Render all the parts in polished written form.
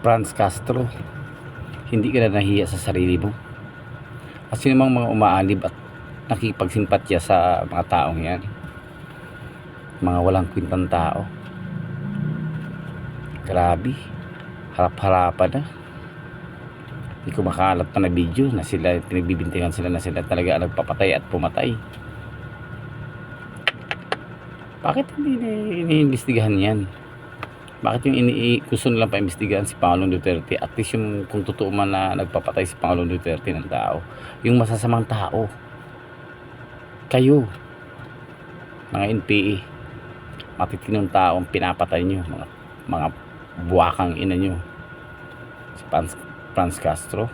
Franz Castro, hindi ka na nahiya sa sarili mo? Kasi namang mga umaalib at nakipagsimpatya sa mga taong yan, mga walang kwintang tao. Grabe, harap-harapan na. Hindi ko makalat pa na video na sila, pinagbibintingan sila na sila talaga nagpapatay at pumatay. Bakit hindi iniimbestigahan yan? Bakit yung gusto nilang paimbestigahan si Pangulong Duterte? At least yung kung totoo man na nagpapatay si Pangulong Duterte ng tao, yung masasamang tao, kayo mga NPA, matitinong taong pinapatay nyo, mga buwakang ina nyo, si Franz Castro.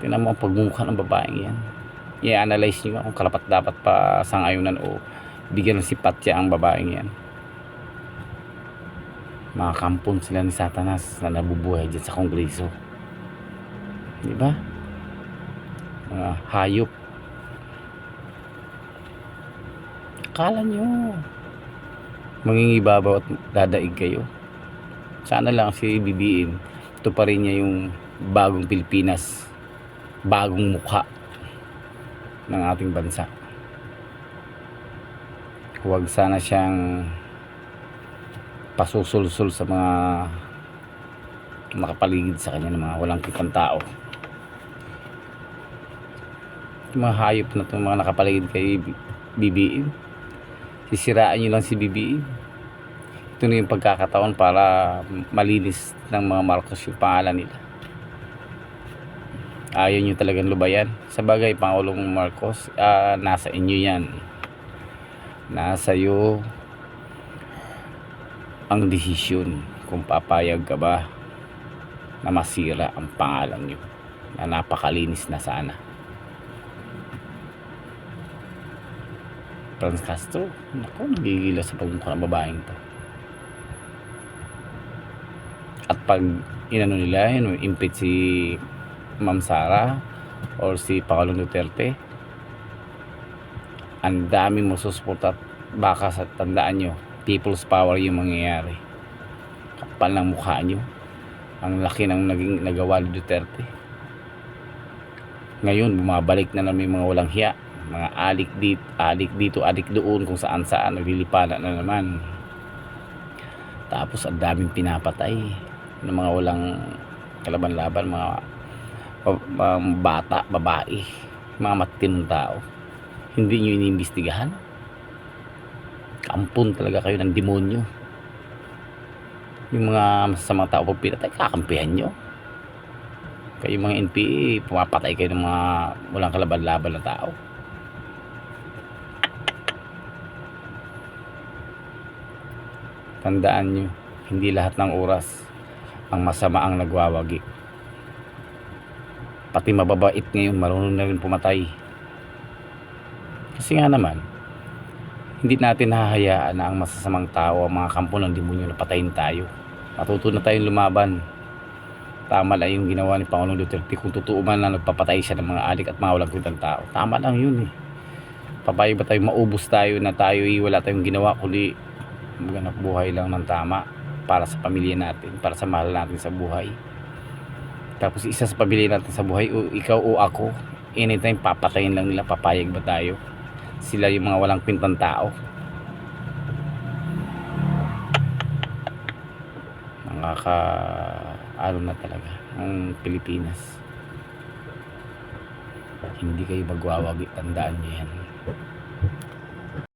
Tingnan mo ang pagmumukha ng babaeng yan. I-analyze nyo kung karapat dapat pa sangayunan o bigyan ng simpatya ang babaeng yan. Mga kampon sila ni Satanas na nabubuhay dyan sa Kongreso, di ba? Mga hayop. Akala nyo mangingibabaw at dadaig kayo. Sana lang si BBM, ito pa rin niya yung bagong Pilipinas, bagong mukha ng ating bansa. Huwag sana siyang pasusulsul sa mga nakapaligid sa kanya ng mga walang kitang tao. Yung mga hayop na itong mga nakapaligid kay BBM, sisiraan nyo lang si BBM. Ito na yung pagkakataon para malinis ng mga Marcos yung pangalan nila. Ayaw nyo talagang lubayan. Sa bagay, Pangulong Marcos, nasa inyo yan. Nasa iyo ang desisyon kung papayag ka ba na masira ang pangalan nyo na napakalinis na sana. Franz Castro, naku, nagigila sa pagmukha ng babaeng to. At pag inano nila yun, impeach si Ma'am Sara or si Pangulong Duterte, ang dami mo susuporta at baka sa tandaan nyo, people's power yung mangyayari. Kapal ng mukha nyo, ang laki ng naging nagawa ni Duterte. Ngayon bumabalik na naman yung mga walang hiya, mga alik dito, alik doon, kung saan saan naglilipanan na naman. Tapos ang daming pinapatay ng mga walang kalaban-laban, mga bata, babae, mga matitinong tao. Hindi nyo iniimbestigahan? Kampon talaga kayo ng demonyo. Yung mga masasamang tao pag pinatay, kakampihan nyo. Kayo mga NPA, pumapatay kayo ng mga walang kalaban-laban na tao. Tandaan nyo, hindi lahat ng oras ang masama ang nagwawagi. Pati mababait ngayon, marunong na rin pumatay. Kasi nga naman, hindi natin hahayaan na ang masasamang tao, ang mga kampo ng demonyo na patayin tayo. Matuto na tayong lumaban. Tama lang yung ginawa ni Pangulong Duterte. Kung totoo man lang nagpapatay siya ng mga adik at mga walang kwentang tao, tama lang yun eh. Papayag ba tayo maubos tayo na tayo wala tayong ginawa kundi maghanap buhay lang ng tama para sa pamilya natin, para sa mahal natin sa buhay. Tapos isa sa pamilya natin sa buhay, o ikaw o ako, anytime papatayin lang nila, papayag ba tayo? Sila yung mga walang kwentang tao. Ano na talaga ang Pilipinas. Hindi kayo magwawagi, tandaan nyo yan.